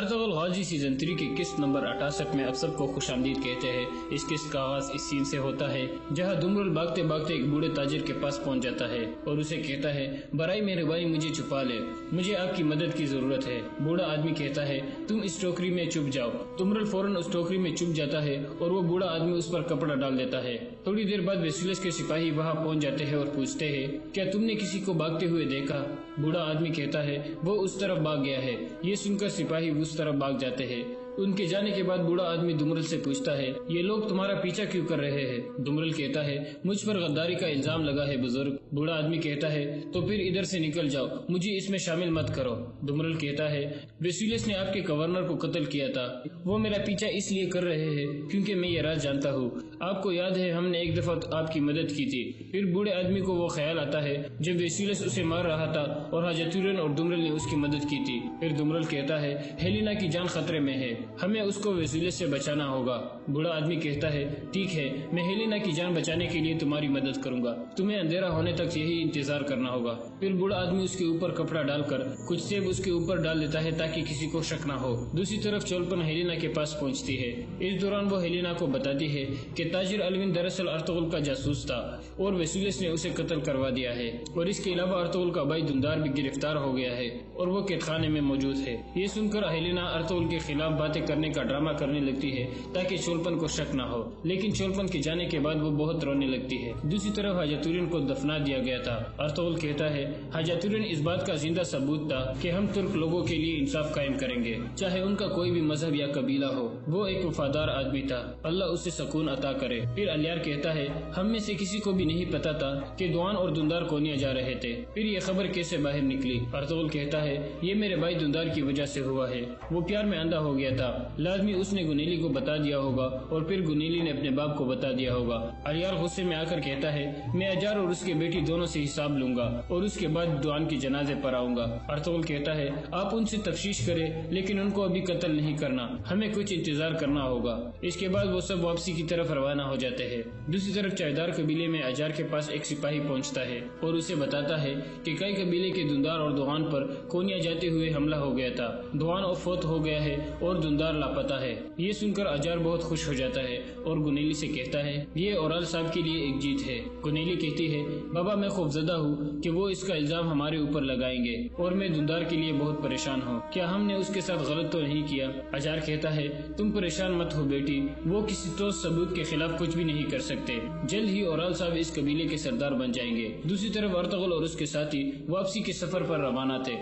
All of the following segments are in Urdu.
ارطغرل غازی سیزن 3 کی قسط نمبر 68 میں اب سب کو خوش آمدید کہتے ہیں۔ اس قسط کا آغاز اس سین سے ہوتا ہے جہاں دمرل بھاگتے بھاگتے ایک بوڑھے تاجر کے پاس پہنچ جاتا ہے اور اسے کہتا ہے، برائے میرے بھائی مجھے چھپا لے، مجھے آپ کی مدد کی ضرورت ہے۔ بوڑھا آدمی کہتا ہے، تم اس ٹوکری میں چھپ جاؤ۔ دمرل فوراً اس ٹوکری میں چھپ جاتا ہے اور وہ بوڑھا آدمی اس پر کپڑا ڈال دیتا ہے۔ تھوڑی دیر بعد ویسیلس کے سپاہی وہاں پہنچ جاتے ہیں اور پوچھتے ہیں، کیا تم نے کسی کو بھاگتے ہوئے دیکھا؟ بوڑھا آدمی کہتا ہے، وہ اس طرف بھاگ گیا ہے۔ یہ سن کر سپاہی اس طرف بھاگ جاتے ہیں۔ ان کے جانے کے بعد بوڑھا آدمی دمرل سے پوچھتا ہے، یہ لوگ تمہارا پیچھا کیوں کر رہے ہیں؟ دمرل کہتا ہے، مجھ پر غداری کا الزام لگا ہے بزرگ۔ بوڑھا آدمی کہتا ہے، تو پھر ادھر سے نکل جاؤ، مجھے اس میں شامل مت کرو۔ دمرل کہتا ہے، ویسیلس نے آپ کے گورنر کو قتل کیا تھا، وہ میرا پیچھا اس لیے کر رہے ہیں کیونکہ میں یہ راز جانتا ہوں۔ آپ کو یاد ہے ہم نے ایک دفعہ آپ کی مدد کی تھی۔ پھر بوڑھے آدمی کو وہ خیال آتا ہے جب ویسیلس اسے مار رہا تھا اور حاجتورن اور دمرل نے اس کی مدد کی تھی۔ پھر دمرل کہتا ہے، ہیلینا کی جان خطرے میں ہے، ہمیں اس کو ویسیلس سے بچانا ہوگا۔ بوڑھا آدمی کہتا ہے، ٹھیک ہے، میں ہیلینا کی جان بچانے کے لیے تمہاری مدد کروں گا، تمہیں اندھیرا ہونے تک یہی انتظار کرنا ہوگا۔ پھر بوڑھا آدمی اس کے اوپر کپڑا ڈال کر کچھ سیب اس کے اوپر ڈال دیتا ہے تاکہ کسی کو شک نہ ہو۔ دوسری طرف چولپن ہیلینا کے پاس پہنچتی ہے۔ اس دوران وہ ہیلینا کو بتاتی ہے کہ تاجر الوین دراصل ارطغرل کا جاسوس تھا اور ویسیلس نے اسے قتل کروا دیا ہے، اور اس کے علاوہ ارطغرل کا بھائی دندار بھی گرفتار ہو گیا ہے اور وہ قید خانے میں موجود ہے۔ یہ سن کر ہیلینا ارطغرل کے خلاف باتیں کرنے کا ڈرامہ کرنے لگتی ہے تاکہ چولپن کو شک نہ ہو، لیکن چولپن کے جانے کے بعد وہ بہت رونے لگتی ہے۔ دوسری طرف حاجتورن کو دفنا دیا گیا تھا۔ ارطغرل کہتا ہے، حاجتورن اس بات کا زندہ ثبوت تھا کہ ہم ترک لوگوں کے لیے انصاف قائم کریں گے، چاہے ان کا کوئی بھی مذہب یا قبیلہ ہو۔ وہ ایک وفادار آدمی تھا، اللہ اسے سکون عطا کرے۔ پھر الیار کہتا ہے، ہم میں سے کسی کو بھی نہیں پتا تھا کہ دوان اور دندار کونیا جا رہے تھے، پھر یہ خبر کیسے باہر نکلی؟ ارطغرل کہتا ہے، یہ میرے بھائی دندار کی وجہ سے ہوا ہے، وہ پیار میں اندھا ہو گیا تھا، لازمی اس نے گنیلی کو بتا دیا ہوگا اور پھر گنیلی نے اپنے باپ کو بتا دیا ہوگا۔ الیار غصے میں آ کر کہتا ہے، میں اجار اور اس کے بیٹی دونوں سے حساب لوں گا اور اس کے بعد دوان کے جنازے پر آؤں گا۔ ارطغرل کہتا ہے، آپ ان سے تفتیش کریں لیکن ان کو ابھی قتل نہیں کرنا، ہمیں کچھ انتظار کرنا ہوگا۔ اس کے بعد وہ سب واپسی کی طرف روانہ ہو جاتے ہیں۔ دوسری طرف چائدار قبیلے میں اجار کے پاس ایک سپاہی پہنچتا ہے اور اسے بتاتا ہے کہ کئی قبیلے کے دندار اور دوان پر کونیا جاتے ہوئے حملہ ہو گیا تھا، دوان فوت ہو گیا ہے اور دندار لاپتہ ہے۔ یہ سن کر اجار بہت خوش ہو جاتا ہے اور گنیلی سے کہتا ہے، یہ اورال صاحب کے لیے ایک جیت ہے۔ گنیلی کہتی ہے، بابا میں خوفزدہ ہوں کہ وہ اس کا الزام ہمارے اوپر لگائیں گے اور میں دندار کے لیے بہت پریشان ہوں، کیا ہم نے اس کے ساتھ غلط تو نہیں کیا؟ اجار کہتا ہے، تم پریشان مت ہو بیٹی، وہ کسی ٹھوس ثبوت کے خلاف کچھ بھی نہیں کر سکتے، جلد ہی اورال صاحب اس قبیلے کے سردار بن جائیں گے۔ دوسری طرف ارطغرل اور اس کے ساتھی واپسی کے سفر پر روانہ تھے۔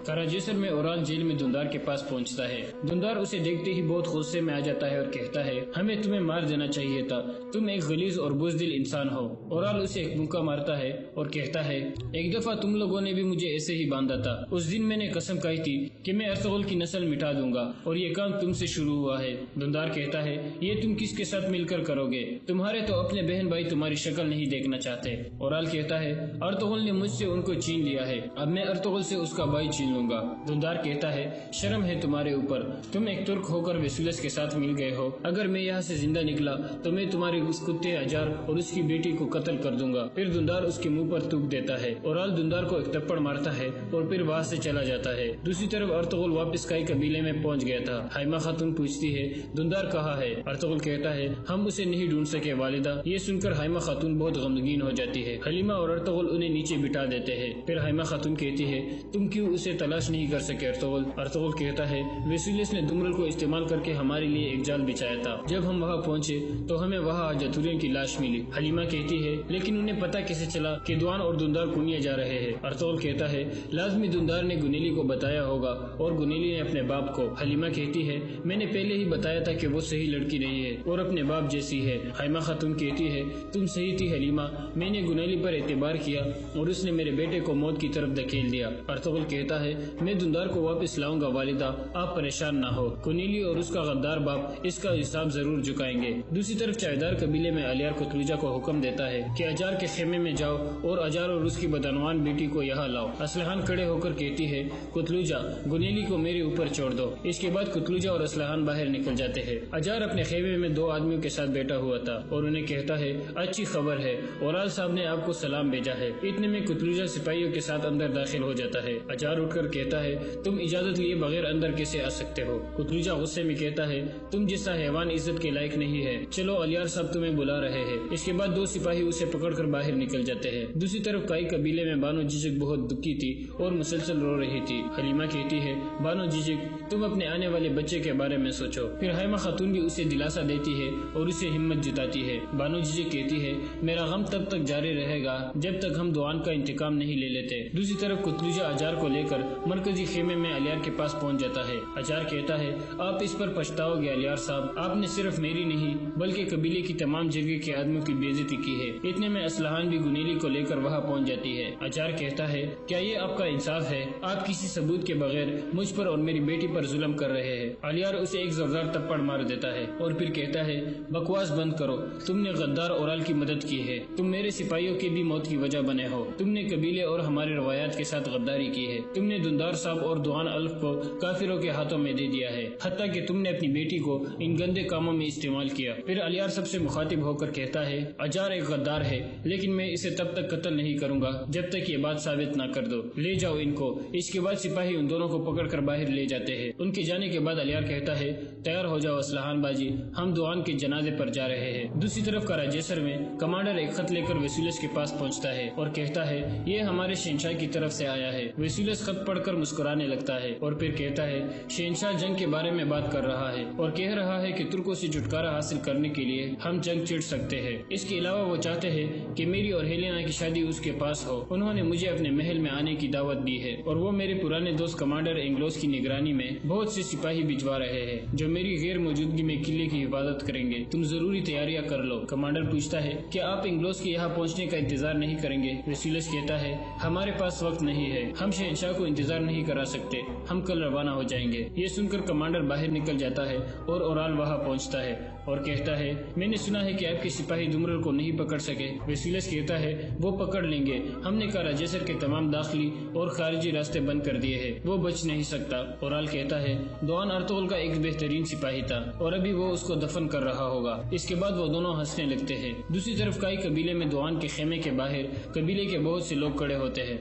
کراجیسر میں اورال جیل میں دندار کے پاس پہنچتا ہے۔ دندار اسے دیکھتے ہی بہت غصے میں آ جاتا ہے اور کہتا ہے، ہمیں تمہیں مار دینا چاہیے تھا، تم ایک غلیظ اور بزدل انسان ہو۔ اورال اسے ایک موقع مارتا ہے اور کہتا ہے، ایک دفعہ تم لوگوں نے بھی مجھے ایسے ہی باندھا تھا، اس دن میں نے قسم کھائی تھی کہ میں ارطغرل کی نسل مٹا دوں گا اور یہ کام تم سے شروع ہوا ہے۔ دندار کہتا ہے، یہ تم کس کے ساتھ مل کر کرو گے؟ تمہارے تو اپنے بہن بھائی تمہاری شکل نہیں دیکھنا چاہتے۔ اورال کہتا ہے، ارطغرل نے مجھ سے ان کو چھین لیا ہے، اب میں ارطغرل سے اس کا بھائی چھین لوں گا۔ دندار کہتا ہے، شرم ہے تمہارے اوپر، تم ایک ترک ہو کر ویسیلس کے ساتھ مل گئے ہو، اگر میں یہاں سے زندہ نکلا تو میں تمہارے اس کتے اجار اور اس کی بیٹی کو قتل کر دوں گا۔ پھر دندار اس کے منہ پر تھوک دیتا ہے۔ اورال دندار کو ایک تھپڑ مارتا ہے اور پھر وہاں سے چلا جاتا ہے۔ دوسری طرف ارطغرل واپس کئی قبیلے میں پہنچ گیا تھا۔ ہائمہ خاتون پوچھتی ہے، دندار کہاں ہے؟ ارطغرل کہتا ہے، ہم اسے نہیں ڈھونڈ سکے والدہ۔ یہ سن کر ہائمہ خاتون بہت غمگین ہو جاتی ہے۔ حلیمہ اور ارطغرل انہیں نیچے بٹھا دیتے ہیں۔ پھر ہائمہ خاتون کہتی ہے، تم کیوں اسے تلاش نہیں کر سکے ارطغرل؟ ارطغرل کہتا ہے، ویسیلس نے دمرل کو استعمال کر کے ہمارے لیے ایک جال بچھایا تھا، جب ہم وہاں پہنچے تو ہمیں وہاں حاجتورن کی لاش ملی۔ حلیمہ کہتی ہے، لیکن انہیں پتہ کیسے چلا کہ دوان اور دندار کونیا جا رہے ہیں؟ ارطغرل کہتا ہے، لازمی دندار نے گنیلی کو بتایا ہوگا اور گنیلی نے اپنے باپ کو۔ حلیمہ کہتی ہے، میں نے پہلے ہی بتایا تھا کہ وہ صحیح لڑکی نہیں ہے اور اپنے باپ جیسی ہے۔ ہائمہ خاتون کہتی ہے، تم صحیح تھی حلیمہ، میں نے گنیلی پر اعتبار کیا اور اس نے میرے بیٹے کو موت کی طرف دھکیل دیا۔ ارطغرل کہتا ہے، میں دندار کو واپس لاؤں گا والدہ، آپ پریشان نہ ہو۔ کونیلی اور اس کا غدار باپ اس کا حساب ضرور چکائیں گے۔ دوسری طرف چائیدار قبیلے میں الیار کتلوجا کو حکم دیتا ہے کہ اجار کے خیمے میں جاؤ اور اجار اور اس کی بدعنوان بیٹی کو یہاں لاؤ۔ اسلحان کھڑے ہو کر کہتی ہے، کتلوجا گونیلی کو میرے اوپر چھوڑ دو۔ اس کے بعد کتلوجا اور اسلحان باہر نکل جاتے ہیں۔ اجار اپنے خیمے میں 2 آدمیوں کے ساتھ بیٹھا ہوا تھا اور انہیں کہتا ہے، اچھی خبر ہے، اورال صاحب نے آپ کو سلام بھیجا ہے۔ اتنے میں کتلوجا سپاہیوں کے ساتھ اندر داخل ہو جاتا ہے۔ اجار اٹھ کر کہتا ہے، تم اجازت لیے بغیر اندر کیسے آ سکتے ہو؟ کتلوجا غصے میں کہتا ہے، تم جیسا حیوان عزت کے لائق نہیں ہے، چلو الیار صاحب تمہیں بلا رہے ہیں۔ اس کے بعد 2 سپاہی اسے پکڑ کر باہر نکل جاتے ہیں۔ دوسری طرف کائی قبیلے میں بانو جیجک بہت دکھی تھی اور مسلسل رو رہی تھی۔ حلیمہ کہتی ہے، بانو جیجک تم اپنے آنے والے بچے کے بارے میں سوچو۔ پھر حائمہ خاتون بھی اسے دلاسا دیتی ہے اور اسے ہمت جتاتی ہے۔ بانو جیجک کہتی ہے، میرا غم تب تک جاری رہے گا جب تک ہم دوان کا انتقام نہیں لے لیتے۔ دوسری طرف کتلوجا اجار کو لے کر مرکزی خیمے میں الیار کے پاس پہنچ جاتا ہے۔ اجار کہتا ہے، آپ اس پر پچھتاؤ گے الیار صاحب، آپ نے صرف میری نہیں بلکہ قبیلے کی تمام جرگے کے آدمیوں کی بے عزتی کی ہے۔ اتنے میں اسلحان بھی گونیلی کو لے کر وہاں پہنچ جاتی ہے۔ اجار کہتا ہے، کیا یہ آپ کا انصاف ہے؟ آپ کسی ثبوت کے بغیر مجھ پر اور میری بیٹی پر ظلم کر رہے ہیں۔ الیار اسے ایک زوردار تپڑ مار دیتا ہے اور پھر کہتا ہے، بکواس بند کرو، تم نے غدار اورال کی مدد کی ہے، تم میرے سپاہیوں کی بھی موت کی وجہ بنے ہو، تم نے قبیلے اور ہمارے روایات کے ساتھ غداری کی ہے، تم نے دندار صاحب اور دوان الف کو کافروں کے ہاتھوں میں دے دیا ہے، حتیٰ کہ تم نے اپنی بیٹی کو ان گندے کاموں میں استعمال کیا۔ پھر الیار سب سے مخاطب ہو کر کہتا ہے، اجار ایک غدار ہے لیکن میں اسے تب تک قتل نہیں کروں گا جب تک یہ بات ثابت نہ کر دو، لے جاؤ ان کو۔ اس کے بعد سپاہی ان دونوں کو پکڑ کر باہر لے جاتے ہیں۔ ان کے جانے کے بعد الیار کہتا ہے، تیار ہو جاؤ اسلحان باجی، ہم دوان کے جنازے پر جا رہے ہیں۔ دوسری طرف کراجیسر میں کمانڈر ایک خط لے کر ویسولس کے پاس پہنچتا ہے اور کہتا ہے، یہ ہمارے شہنشاہ کی طرف سے آیا ہے۔ ویسولس خط پڑھ کر مسکرانے لگتا ہے اور پھر کہتا ہے، شہنشاہ جنگ کے بارے میں بات کر رہا ہے اور کہہ رہا ہے کہ ترکوں سے چھٹکارا حاصل کرنے کے لیے ہم جنگ چھیڑ سکتے ہیں۔ اس کے علاوہ وہ چاہتے ہیں کہ میری اور ہیلینا کی شادی اس کے پاس ہو۔ انہوں نے مجھے اپنے محل میں آنے کی دعوت دی ہے اور وہ میرے پرانے دوست کمانڈر انگلوس کی نگرانی میں بہت سے سپاہی بھجوا رہے ہیں جو میری غیر موجودگی میں قلعے کی حفاظت کریں گے۔ تم ضروری تیاریاں کر لو۔ کمانڈر پوچھتا ہے، کیا آپ انگلوس کے یہاں پہنچنے کا انتظار نہیں کریں گے؟ ویسولس کہتا ہے، ہمارے پاس وقت نہیں ہے، ہم شہنشاہ کو انتظار نہیں کرا سکتے، ہم کل روانہ ہو جائیں گے۔ یہ سن کر کمانڈر باہر نکل جاتا ہے اور اورال وہاں پہنچتا ہے اور کہتا ہے، میں نے سنا ہے کہ آپ کے سپاہی دمرل کو نہیں پکڑ سکے۔ ویسولس کہتا ہے، وہ پکڑ لیں گے، ہم نے کاراجیسر کے تمام داخلی اور خارجی راستے بند کر دیے ہیں، وہ بچ نہیں سکتا۔ اورال کہتا ہے، دوان ارطغرل کا ایک بہترین سپاہی تھا اور ابھی وہ اس کو دفن کر رہا ہوگا۔ اس کے بعد وہ دونوں ہنسنے لگتے ہیں۔ دوسری طرف کائی قبیلے میں دوان کے خیمے کے باہر قبیلے کے بہت سے لوگ کھڑے ہوتے ہیں۔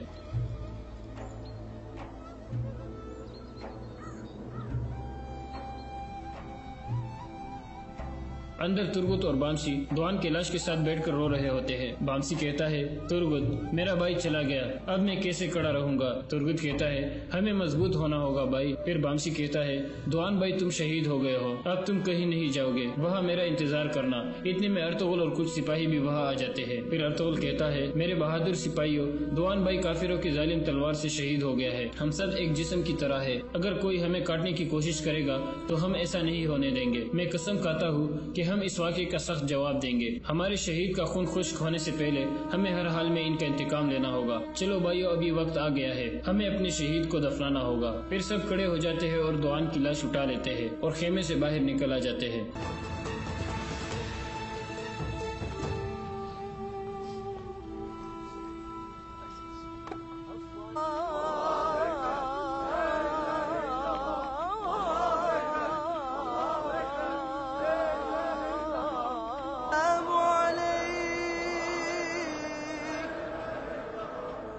اندر ترگت اور بامسی دوان کے لاش کے ساتھ بیٹھ کر رو رہے ہوتے ہیں۔ بامسی کہتا ہے، ترگت میرا بھائی چلا گیا، اب میں کیسے کھڑا رہوں گا؟ ترگت کہتا ہے، ہمیں مضبوط ہونا ہوگا بھائی۔ پھر بامسی کہتا ہے، دوان بھائی تم شہید ہو گئے ہو، اب تم کہیں نہیں جاؤ گے، وہاں میرا انتظار کرنا۔ اتنے میں ارطغرل اور کچھ سپاہی بھی وہاں آ جاتے ہیں۔ پھر ارطغرل کہتا ہے، میرے بہادر سپاہیوں، دوان بھائی کافروں کی ظالم تلوار سے شہید ہو گیا ہے، ہم سب ایک جسم کی طرح ہے، اگر کوئی ہمیں کاٹنے کی کوشش کرے گا تو ہم ایسا نہیں ہونے دیں گے، میں قسم کھاتا ہوں کہ ہم اس واقعے کا سخت جواب دیں گے، ہمارے شہید کا خون خشک ہونے سے پہلے ہمیں ہر حال میں ان کا انتقام لینا ہوگا۔ چلو بھائیو، ابھی وقت آ گیا ہے، ہمیں اپنے شہید کو دفنانا ہوگا۔ پھر سب کھڑے ہو جاتے ہیں اور دوان کی لاش اٹھا لیتے ہیں اور خیمے سے باہر نکل آ جاتے ہیں۔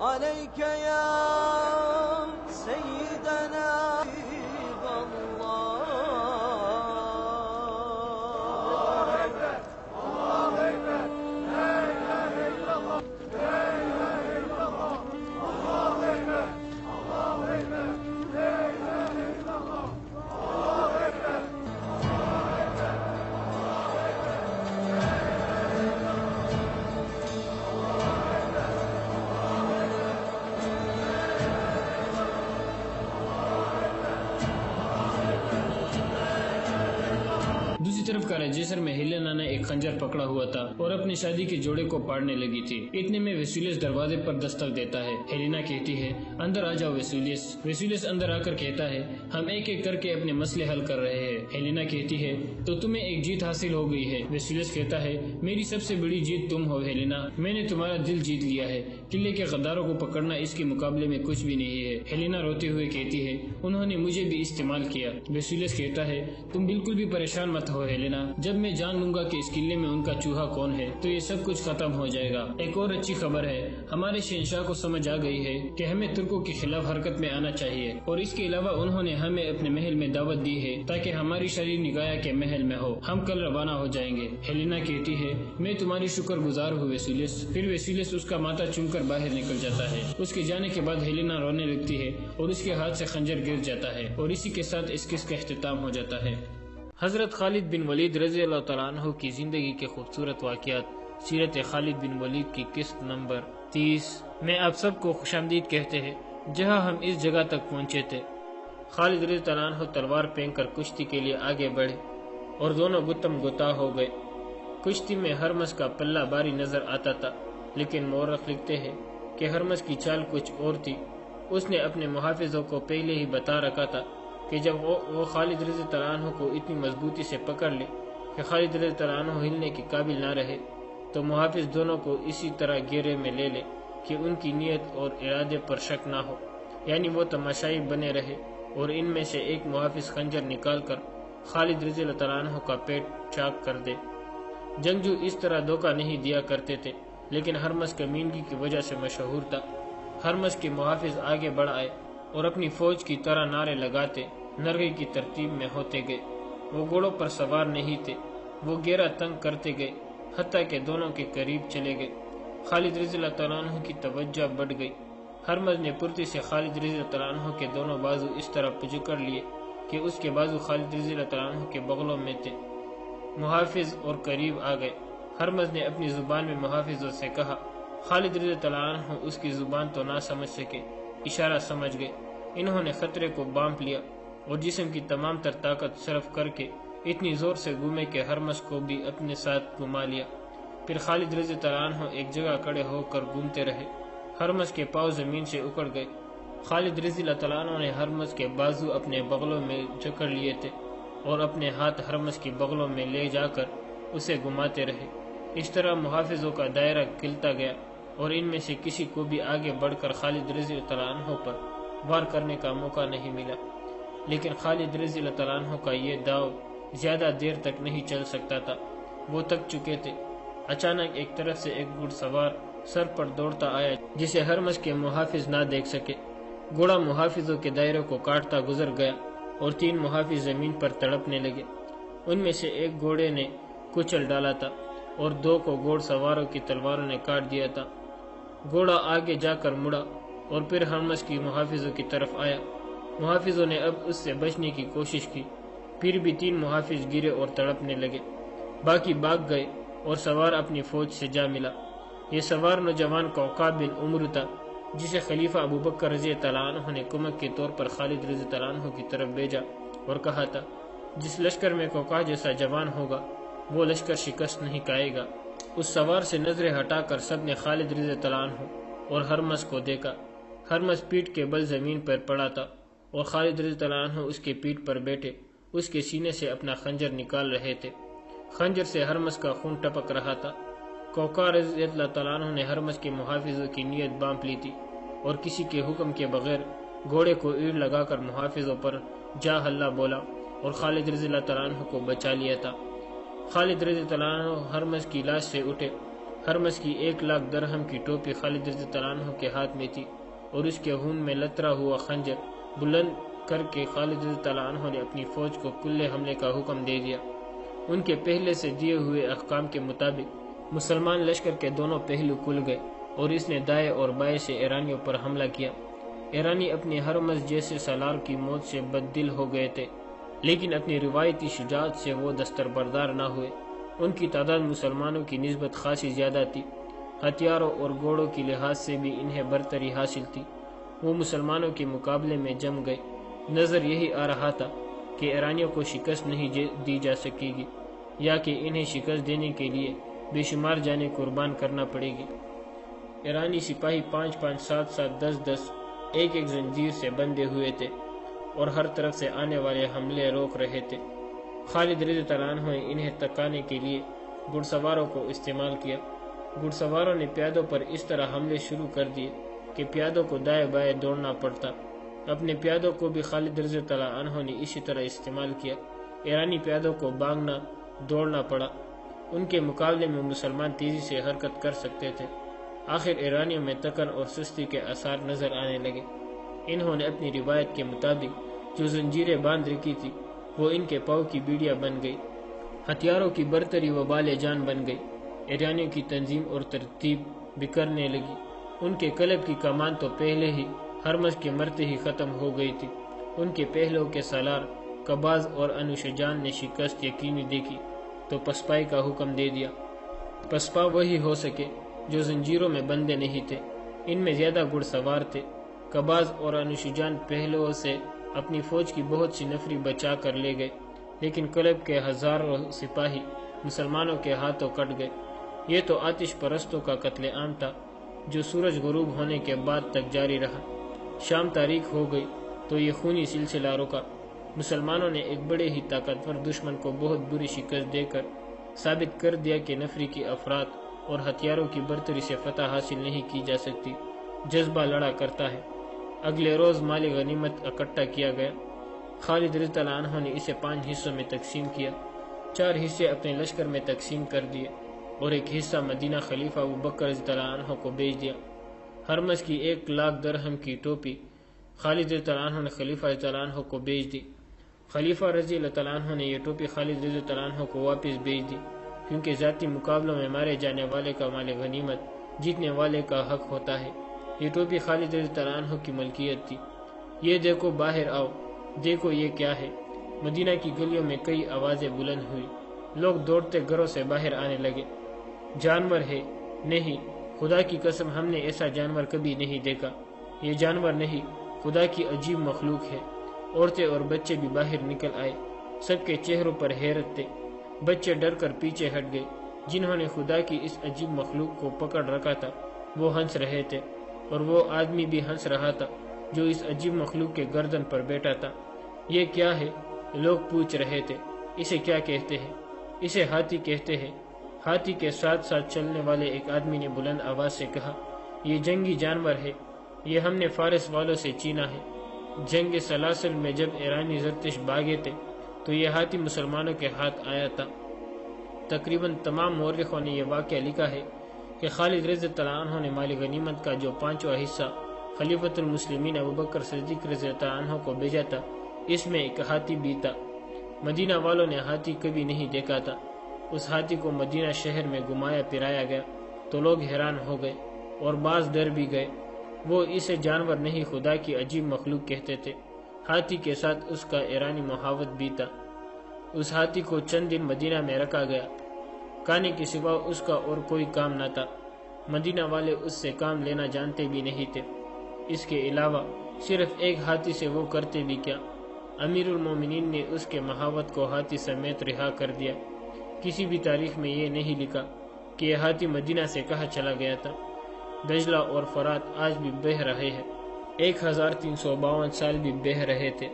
عليك يا سيدنا حبيب الله الله أكبر لا إله إلا الله لا إله إلا الله الله أكبر الله أكبر لا إله إلا الله الله أكبر الله أكبر الله أكبر لا إله إلا الله الله أكبر الله أكبر طرف کا رجسٹر میں ہیلینا نے ایک خنجر پکڑا ہوا تھا اور اپنی شادی کے جوڑے کو پاڑنے لگی تھی۔ اتنے میں ویسولیس دروازے پر دستک دیتا ہے۔ ہیلینا کہتی ہے اندر آ جاؤ ویسولیس۔ ویسولیس اندر آ کر کہتا ہے ہم ایک ایک کر کے اپنے مسئلے حل کر رہے ہیں۔ ہیلینا کہتی ہے تو تمہیں ایک جیت حاصل ہو گئی ہے۔ ویسولیس کہتا ہے میری سب سے بڑی جیت تم ہو ہیلینا، میں نے تمہارا دل جیت لیا ہے، قلعے کے غداروں کو پکڑنا اس کے مقابلے میں کچھ بھی نہیں ہے۔ ہیلینا روتے ہوئے کہتی ہے انہوں نے مجھے بھی استعمال کیا۔ ویسولیس کہتا ہے تم بالکل بھی پریشان مت ہو ہیلینا، جب میں جان لوں گا کہ اس قلعے میں ان کا چوہا کون ہے تو یہ سب کچھ ختم ہو جائے گا۔ ایک اور اچھی خبر ہے، ہمارے شہنشاہ کو سمجھ آ گئی ہے کہ ہمیں ترکوں کے خلاف حرکت میں آنا چاہیے، اور اس کے علاوہ انہوں نے ہمیں اپنے محل میں دعوت دی ہے تاکہ ہماری شریر نگایا کے محل میں ہو، ہم کل روانہ ہو جائیں گے۔ ہیلینا کہتی ہے میں تمہاری شکر گزار ہوں ویسولیس۔ پھر ویسولیس اس کا ماتھا چوم کر باہر نکل جاتا ہے۔ اس کے جانے کے بعد ہیلینا رونے لگتی ہے اور اس کے ہاتھ سے خنجر گر جاتا ہے، اور اسی کے ساتھ اس قصے کا اختتام ہو جاتا ہے۔ حضرت خالد بن ولید رضی اللہ تعالیٰ عنہ کی زندگی کے خوبصورت واقعات، سیرت خالد بن ولید کی قسط نمبر 30 میں آپ سب کو خوش آمدید کہتے ہیں۔ جہاں ہم اس جگہ تک پہنچے تھے، خالد رضی اللہ عنہ تلوار پھینک کر کشتی کے لیے آگے بڑھے اور دونوں گتم گتا ہو گئے۔ کشتی میں ہرمز کا پلہ باری نظر آتا تھا، لیکن مورخ لکھتے ہیں کہ ہرمز کی چال کچھ اور تھی۔ اس نے اپنے محافظوں کو پہلے ہی بتا رکھا تھا کہ جب وہ خالد رضی اللہ عنہ کو اتنی مضبوطی سے پکڑ لے کہ خالد رضی اللہ عنہ ہلنے کے قابل نہ رہے تو محافظ دونوں کو اسی طرح گھیرے میں لے لے کہ ان کی نیت اور ارادے پر شک نہ ہو، یعنی وہ تماشائی بنے رہے، اور ان میں سے ایک محافظ خنجر نکال کر خالد رضی اللہ عنہ کا پیٹ چاک کر دے۔ جنگجو اس طرح دھوکہ نہیں دیا کرتے تھے، لیکن ہرمز کمینگی کی وجہ سے مشہور تھا۔ ہرمز کے محافظ آگے بڑھ آئے اور اپنی فوج کی طرح نعرے لگاتے نرغی کی ترتیب میں ہوتے گئے۔ وہ گھوڑوں پر سوار نہیں تھے، وہ گھیرا تنگ کرتے گئے حتیٰ کہ دونوں کے قریب چلے گئے۔ خالد رضی اللہ عنہ کی توجہ بڑھ گئی۔ ہرمز نے پھرتی سے خالد رضی اللہ عنہ کے دونوں بازو اس طرح پچکڑ لیے کہ اس کے بازو خالد رضی اللہ عنہ کے بغلوں میں تھے۔ محافظ اور قریب آ گئے۔ ہرمز نے اپنی زبان میں محافظوں سے کہا۔ خالد رضی اللہ عنہ اس کی زبان تو نہ سمجھ سکے، اشارہ سمجھ گئے۔ انہوں نے خطرے کو بانپ لیا اور جسم کی تمام تر طاقت صرف کر کے اتنی زور سے گھومے کہ ہرمز کو بھی اپنے ساتھ گھما لیا۔ پھر خالد رضی اللہ عنہ ایک جگہ کھڑے ہو کر گھومتے رہے۔ ہرمز کے پاؤں زمین سے اکڑ گئے۔ خالد رضی اللہ عنہ نے ہرمز کے بازو اپنے بغلوں میں جکڑ لیے تھے اور اپنے ہاتھ ہرمز کی بغلوں میں لے جا کر اسے گھماتے رہے۔ اس طرح محافظوں کا دائرہ کھلتا گیا اور ان میں سے کسی کو بھی آگے بڑھ کر خالد رضی اللہ عنہ پر وار کرنے کا موقع نہیں ملا۔ لیکن خالد رضی اللہ عنہ کا یہ داؤ زیادہ دیر تک نہیں چل سکتا تھا، وہ تک چکے تھے۔ اچانک ایک طرف سے ایک گھڑ سوار سر پر دوڑتا آیا جسے ہرمز کے محافظ نہ دیکھ سکے۔ گھوڑا محافظوں کے دائرے کو کاٹتا گزر گیا اور 3 محافظ زمین پر تڑپنے لگے۔ ان میں سے ایک گھوڑے نے کچل ڈالا تھا اور 2 کو گھوڑ سواروں کی تلواروں نے کاٹ دیا تھا۔ گھوڑا آگے جا کر مڑا اور پھر ہرمز کی محافظوں کی طرف آیا۔ محافظوں نے اب اس سے بچنے کی کوشش کی، پھر بھی 3 محافظ گرے اور تڑپنے لگے۔ باقی بھاگ گئے اور سوار اپنی فوج سے جا ملا۔ یہ سوار نوجوان کوقاب بن عمرو تھا، جسے خلیفہ ابوبکر رضی اللہ عنہ نے کمک کے طور پر خالد رضی اللہ عنہ کی طرف بھیجا اور کہا تھا جس لشکر میں کوقا جیسا جوان ہوگا وہ لشکر شکست نہیں کھائے گا۔ اس سوار سے نظریں ہٹا کر سب نے خالد رضی اللہ عنہ اور ہرمز کو دیکھا۔ ہرمز پیٹھ کے بل زمین پر پڑا تھا اور خالد رضی اللہ عنہ اس کے پیٹھ پر بیٹھے اس کے سینے سے اپنا خنجر نکال رہے تھے۔ خنجر سے ہرمز کا خون ٹپک رہا تھا۔ کوقا رضی اللہ عنہ نے ہرمز کے محافظوں کی نیت بانپ لی تھی اور کسی کے حکم کے بغیر گھوڑے کو ایڑ لگا کر محافظوں پر جا حلہ بولا اور خالد رضی اللہ عنہ کو بچا لیا تھا۔ خالد رضی اللہ عنہ ہرمز کی لاش سے اٹھے۔ ہرمز کی 1,00,000 درہم کی ٹوپی خالد رضی اللہ عنہ کے ہاتھ میں تھی اور اس کے خون میں لترا ہوا خنجر بلند کر کے خالد رضی اللہ عنہ نے اپنی فوج کو کلے حملے کا حکم دے دیا۔ ان کے پہلے سے دیے ہوئے احکام کے مطابق مسلمان لشکر کے دونوں پہلو کھل گئے اور اس نے دائیں اور بائیں سے ایرانیوں پر حملہ کیا۔ ایرانی اپنی ہرمز جیسے سالار کی موت سے بددل ہو گئے تھے، لیکن اپنی روایتی شجاعت سے وہ دستبردار نہ ہوئے۔ ان کی تعداد مسلمانوں کی نسبت خاصی زیادہ تھی، ہتھیاروں اور گھوڑوں کی لحاظ سے بھی انہیں برتری حاصل تھی۔ وہ مسلمانوں کے مقابلے میں جم گئے۔ نظر یہی آ رہا تھا کہ ایرانیوں کو شکست نہیں دی جا سکے گی۔ یا کہ انہیں شکست دینے کے لیے بے شمار جانیں قربان کرنا پڑے گی۔ ایرانی سپاہی 5-5، 7-7، 10-10 ایک زنجیر سے بندھے ہوئے تھے اور ہر طرف سے آنے والے حملے روک رہے تھے۔ خالد رضی اللہ عنہ نے انہیں تکانے کے لیے گھڑ سواروں کو استعمال کیا۔ گھڑ سواروں نے پیادوں پر اس طرح حملے شروع کر دیے کہ پیادوں کو دائیں بائیں دوڑنا پڑتا۔ اپنے پیادوں کو بھی خالد رضی اللہ عنہ نے اسی طرح استعمال کیا۔ ایرانی پیادوں کو بھاگنا دوڑنا پڑا۔ ان کے مقابلے میں مسلمان تیزی سے حرکت کر سکتے تھے۔ آخر ایرانیوں میں تکن اور سستی کے آثار نظر آنے لگے۔ انہوں نے اپنی روایت کے مطابق جو زنجیریں باندھ رکھی تھی وہ ان کے پاؤں کی بیڑیاں بن گئی۔ ہتھیاروں کی برتری و بال جان بن گئی۔ ایرانیوں کی تنظیم اور ترتیب بکھرنے لگی۔ ان کے قلب کی کمان تو پہلے ہی ہرمز کے مرتے ہی ختم ہو گئی تھی۔ ان کے پہلوں کے سالار قباز اور انوشجان نے شکست یقینی دیکھی تو پسپائی کا حکم دے دیا۔ پسپا وہی ہو سکے جو زنجیروں میں بندے نہیں تھے۔ ان میں زیادہ گھڑ سوار تھے۔ قباز اور انوشجان پہلوؤں سے اپنی فوج کی بہت سی نفری بچا کر لے گئے، لیکن قلب کے ہزاروں سپاہی مسلمانوں کے ہاتھوں کٹ گئے۔ یہ تو آتش پرستوں کا قتل عام تھا جو سورج غروب ہونے کے بعد تک جاری رہا۔ شام تاریک ہو گئی تو یہ خونی سلسلہ رکا۔ مسلمانوں نے ایک بڑے ہی طاقتور دشمن کو بہت بری شکست دے کر ثابت کر دیا کہ نفری کی افراد اور ہتھیاروں کی برتری سے فتح حاصل نہیں کی جا سکتی، جذبہ لڑا کرتا ہے۔ اگلے روز مال غنیمت اکٹھا کیا گیا۔ خالد رضی اللہ عنہ نے اسے 5 حصوں میں تقسیم کیا۔ 4 حصے اپنے لشکر میں تقسیم کر دیے اور ایک حصہ مدینہ خلیفہ ابوبکر رضی اللہ عنہ کو بھیج دیا۔ ہرمز کی 1,00,000 درہم کی ٹوپی خالد رضی اللہ عنہ نے خلیفہ رضی اللہ عنہ کو بھیج دی۔ خلیفہ رضی اللہ عنہ نے یہ ٹوپی خالد رضی اللہ عنہ کو واپس بھیج دی، کیونکہ ذاتی مقابلوں میں مارے جانے والے کا مال غنیمت جیتنے والے کا حق ہوتا ہے۔ یہ ٹوپی خالد رضی اللہ عنہ کی ملکیت تھی۔ یہ دیکھو، باہر آؤ، دیکھو یہ کیا ہے۔ مدینہ کی گلیوں میں کئی آوازیں بلند ہوئی۔ لوگ دوڑتے گھروں سے باہر آنے لگے۔ جانور ہے؟ نہیں، خدا کی قسم ہم نے ایسا جانور کبھی نہیں دیکھا۔ یہ جانور نہیں، خدا کی عجیب مخلوق ہے۔ عورتیں اور بچے بھی باہر نکل آئے۔ سب کے چہروں پر حیرت تھے۔ بچے ڈر کر پیچھے ہٹ گئے۔ جنہوں نے خدا کی اس عجیب مخلوق کو پکڑ رکھا تھا وہ ہنس رہے تھے، اور وہ آدمی بھی ہنس رہا تھا جو اس عجیب مخلوق کے گردن پر بیٹھا تھا۔ یہ کیا ہے؟ لوگ پوچھ رہے تھے۔ اسے کیا کہتے ہیں؟ اسے ہاتھی کہتے ہیں۔ ہاتھی کے ساتھ ساتھ چلنے والے ایک آدمی نے بلند آواز سے کہا، یہ جنگی جانور ہے، یہ ہم نے فارس والوں سے چینا ہے۔ جنگ سلاسل میں جب ایرانی زرتش بھاگے تھے تو یہ ہاتھی مسلمانوں کے ہاتھ آیا تھا۔ تقریباً تمام مورخوں نے یہ واقعہ لکھا ہے کہ خالد رضی اللہ عنہ نے مال غنیمت کا جو 5واں حصہ خلیفۃ المسلمین ابوبکر صدیق رضی اللہ عنہ کو بھیجا تھا، اس میں ایک ہاتھی بھی تھا۔ مدینہ والوں نے ہاتھی کبھی نہیں دیکھا تھا۔ اس ہاتھی کو مدینہ شہر میں گھمایا پھرایا گیا تو لوگ حیران ہو گئے اور بعض ڈر بھی گئے۔ وہ اسے جانور نہیں، خدا کی عجیب مخلوق کہتے تھے۔ ہاتھی کے ساتھ اس کا ایرانی محاوت بھی تھا۔ اس ہاتھی کو چند دن مدینہ میں رکھا گیا۔ کھانے کے سوا اس کا اور کوئی کام نہ تھا۔ مدینہ والے اس سے کام لینا جانتے بھی نہیں تھے۔ اس کے علاوہ صرف ایک ہاتھی سے وہ کرتے بھی کیا؟ امیر المومنین نے اس کے محاوت کو ہاتھی سمیت رہا کر دیا۔ کسی بھی تاریخ میں یہ نہیں لکھا کہ یہ ہاتھی مدینہ سے کہاں چلا گیا تھا۔ دجلہ اور فرات آج بھی بہہ رہے ہیں۔ 1352 سال بھی بہہ رہے تھے،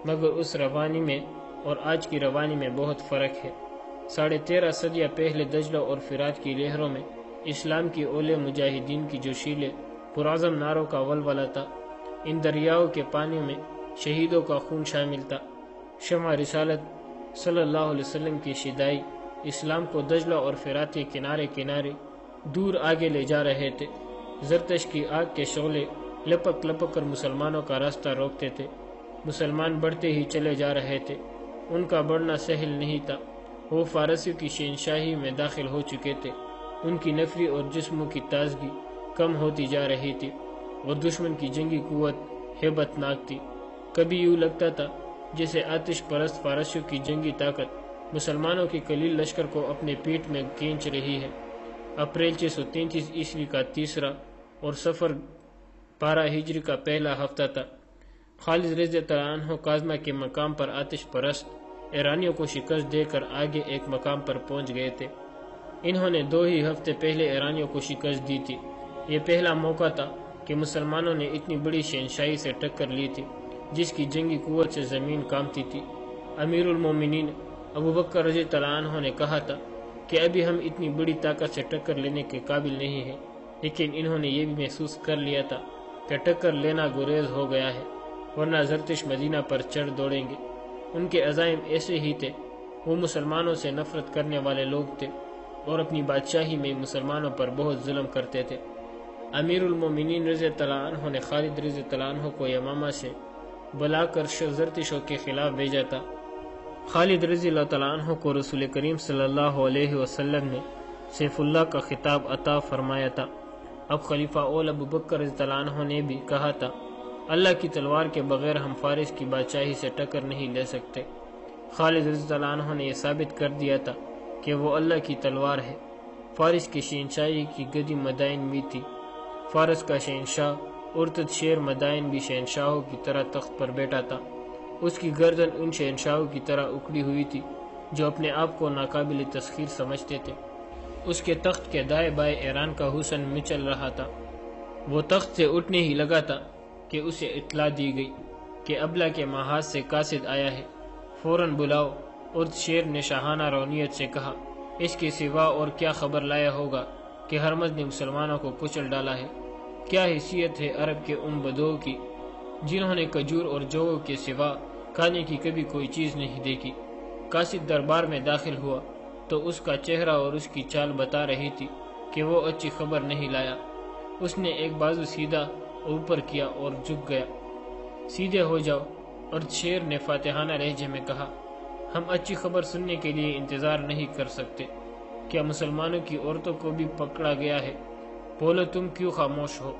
مگر اس روانی میں اور آج کی روانی میں بہت فرق ہے۔ 13.5 صدیاں پہلے دجلہ اور فرات کی لہروں میں اسلام کی اولے مجاہدین کی جوشیلے پرعزم نعروں کا ولولہ تھا۔ ان دریاؤں کے پانیوں میں شہیدوں کا خون شامل تھا۔ شمع رسالت صلی اللہ علیہ وسلم کی شیدائی اسلام کو دجلہ اور فرات کے کنارے کنارے دور آگے لے جا رہے تھے۔ زرتش کی آگ کے شعلے لپک لپک کر مسلمانوں کا راستہ روکتے تھے۔ مسلمان بڑھتے ہی چلے جا رہے تھے۔ ان کا بڑھنا سہل نہیں تھا۔ وہ فارسیوں کی شہنشاہی میں داخل ہو چکے تھے۔ ان کی نفری اور جسموں کی تازگی کم ہوتی جا رہی تھی۔ وہ دشمن کی جنگی قوت ہیبت ناک تھی۔ کبھی یوں لگتا تھا جیسے آتش پرست فارسیوں کی جنگی طاقت مسلمانوں کے قلیل لشکر کو اپنے پیٹ میں کھینچ رہی ہے۔ اپریل 633 عیسوی کا 3 اور صفر 12 ہجری کا پہلا ہفتہ تھا۔ خالد رضی اللہ عنہ کاظمہ کے مقام پر آتش پرست ایرانیوں کو شکست دے کر آگے ایک مقام پر پہنچ گئے تھے۔ انہوں نے 2 ہی ہفتے پہلے ایرانیوں کو شکست دی تھی۔ یہ پہلا موقع تھا کہ مسلمانوں نے اتنی بڑی شہنشاہی سے ٹکر لی تھی جس کی جنگی قوت سے زمین کانپتی تھی۔ امیر المومنین ابو بکر رضی اللہ عنہ نے کہا تھا کہ ابھی ہم اتنی بڑی طاقت سے ٹکر لینے کے قابل نہیں ہیں، لیکن انہوں نے یہ بھی محسوس کر لیا تھا کہ ٹکر لینا گریز ہو گیا ہے، ورنہ زرتش مدینہ پر چڑھ دوڑیں گے۔ ان کے عزائم ایسے ہی تھے۔ وہ مسلمانوں سے نفرت کرنے والے لوگ تھے اور اپنی بادشاہی میں مسلمانوں پر بہت ظلم کرتے تھے۔ امیر المومنین رضی اللہ عنہ نے خالد رضی اللہ عنہ کو یمامہ سے بلا کر زرتشوں کے خلاف بھیجا تھا۔ خالد رضی اللہ تعالیٰ عنہ کو رسول کریم صلی اللہ علیہ وسلم نے سیف اللہ کا خطاب عطا فرمایا تھا۔ اب خلیفہ اول ابو بکر رضی اللہ عنہ نے بھی کہا تھا، اللہ کی تلوار کے بغیر ہم فارس کی بادشاہی سے ٹکر نہیں لے سکتے۔ خالد رضی اللہ عنہ نے یہ ثابت کر دیا تھا کہ وہ اللہ کی تلوار ہے۔ فارس کی شہنشاہی کی گدی مدائن بھی تھی۔ فارس کا شہنشاہ ارتد شیر مدائن بھی شہنشاہوں کی طرح تخت پر بیٹھا تھا۔ اس کی گردن ان شہنشاہوں کی طرح اکڑی ہوئی تھی جو اپنے آپ کو ناقابل تسخیر سمجھتے تھے۔ اس کے تخت کے دائیں بائیں ایران کا حسن مچل رہا تھا۔ وہ تخت سے اٹھنے ہی لگا تھا کہ اسے اطلاع دی گئی کہ ابلا کے محاذ سے قاصد آیا ہے، فوراً بلاؤ۔ ارد شیر نے شاہانہ رونیت سے کہا، اس کے سوا اور کیا خبر لایا ہوگا کہ ہرمز نے مسلمانوں کو کچل ڈالا ہے؟ کیا حیثیت ہے عرب کے ان بدوؤں کی جنہوں نے کھجور اور جو کے سوا کھانے کی کبھی کوئی چیز نہیں دیکھی؟ قاصد دربار میں داخل ہوا تو اس کا چہرہ اور اس کی چال بتا رہی تھی کہ وہ اچھی خبر نہیں لایا۔ اس نے ایک بازو سیدھا اوپر کیا اور جھک گیا۔ سیدھے ہو جاؤ، اور شیر نے فاتحانہ لہجے میں کہا، ہم اچھی خبر سننے کے لیے انتظار نہیں کر سکتے۔ کیا مسلمانوں کی عورتوں کو بھی پکڑا گیا ہے؟ بولو، تم کیوں خاموش ہو؟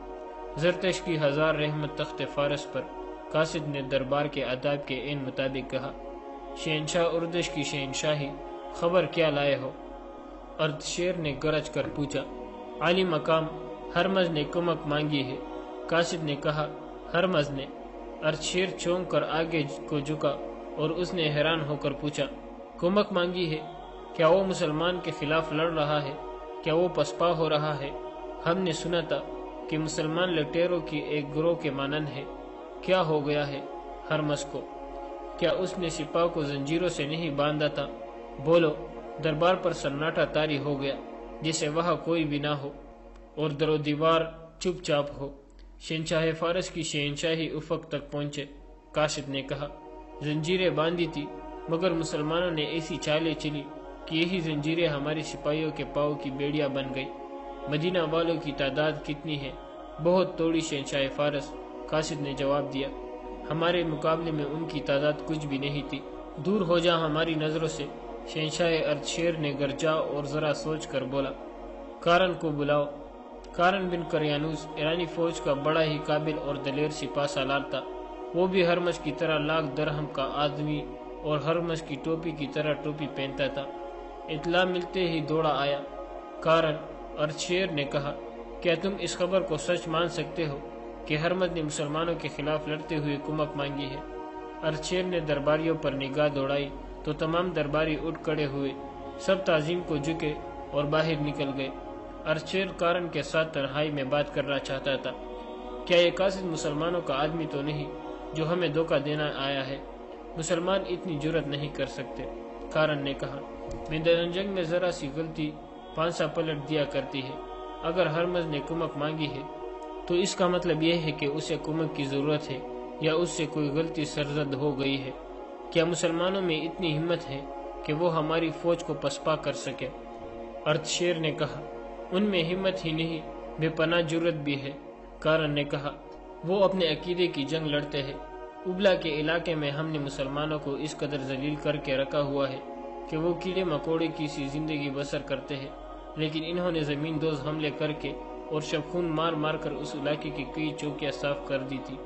زرتش کی 1000 رحمت تخت فارس پر۔ قاصد نے دربار کے آداب کے عین مطابق کہا، شہنشاہ اردش کی شہنشاہی، خبر کیا لائے ہو؟ اردشیر نے گرج کر پوچھا، عالی مقام ہرمز نے کمک مانگی ہے۔ قاصد نے کہا، ہرمز نے؟ اردشیر چونک کر آگے کو جھکا اور اس نے حیران ہو کر پوچھا، کمک مانگی ہے؟ کیا وہ مسلمان کے خلاف لڑ رہا ہے؟ کیا وہ پسپا ہو رہا ہے؟ ہم نے سنا تھا کہ مسلمان لٹیروں کی ایک گروہ کے مانند ہے۔ کیا ہو گیا ہے ہرمز کو؟ کیا اس نے سپاہ کو زنجیروں سے نہیں باندھا تھا؟ بولو۔ دربار پر سناٹا طاری ہو گیا جسے وہاں کوئی بھی نہ ہو اور در و دیوار چپ چاپ ہو۔ شہنشاہ فارس کی شہنشاہی افق تک پہنچے۔ قاصد نے کہا، زنجیریں باندھی تھی، مگر مسلمانوں نے ایسی چالیں چلی کہ یہی زنجیریں ہمارے سپاہیوں کے پاؤں کی بیڑیاں بن گئی۔ مدینہ والوں کی تعداد کتنی ہے؟ بہت توڑی شہنشاہ فارس۔ قاصد نے جواب دیا، ہمارے مقابلے میں ان کی تعداد کچھ بھی نہیں تھی۔ دور ہو جا ہماری نظروں سے۔ شہنشاہ اردشیر نے گرجا اور ذرا سوچ کر بولا، کارن کو بلاؤ۔ کارن بن کریانوس ایرانی فوج کا بڑا ہی قابل اور دلیر سپاہ سالار تھا۔ وہ بھی ہرمز کی طرح 1,00,000 درہم کا آدمی اور ہرمز کی ٹوپی کی طرح ٹوپی پہنتا تھا۔ اطلاع ملتے ہی دوڑا آیا۔ کارن، اردشیر نے کہا، کیا تم اس خبر کو سچ مان سکتے ہو کہ ہرمز نے مسلمانوں کے خلاف لڑتے ہوئے کمک مانگی ہے؟ اردشیر نے درباریوں پر نگاہ دوڑائی تو تمام درباری اٹھ کھڑے ہوئے، سب تعظیم کو جھکے اور باہر نکل گئے۔ اردشیر کارن کے ساتھ تنہائی میں بات کرنا چاہتا تھا۔ کیا یہ قاصد مسلمانوں کا آدمی تو نہیں جو ہمیں دھوکہ دینا آیا ہے؟ مسلمان اتنی جرت نہیں کر سکتے۔ کارن نے کہا، میدان جنگ میں ذرا سی غلطی پانسا پلٹ دیا کرتی ہے۔ اگر ہرمز نے کمک مانگی ہے تو اس کا مطلب یہ ہے کہ اسے کمک کی ضرورت ہے یا اس سے کوئی غلطی سرزد ہو گئی ہے۔ کیا مسلمانوں میں اتنی ہمت ہے کہ وہ ہماری فوج کو پسپا کر سکے؟ اردشیر نے کہا، ان میں ہمت ہی نہیں، بے پناہ جرت بھی ہے۔ کارن نے کہا، وہ اپنے عقیدے کی جنگ لڑتے ہیں۔ ابلا کے علاقے میں ہم نے مسلمانوں کو اس قدر ذلیل کر کے رکھا ہوا ہے کہ وہ کیڑے مکوڑے کی سی زندگی بسر کرتے ہیں، لیکن انہوں نے زمین دوز حملے کر کے اور شب خون مار مار کر اس علاقے کی کئی چوکیاں صاف کر دی تھی۔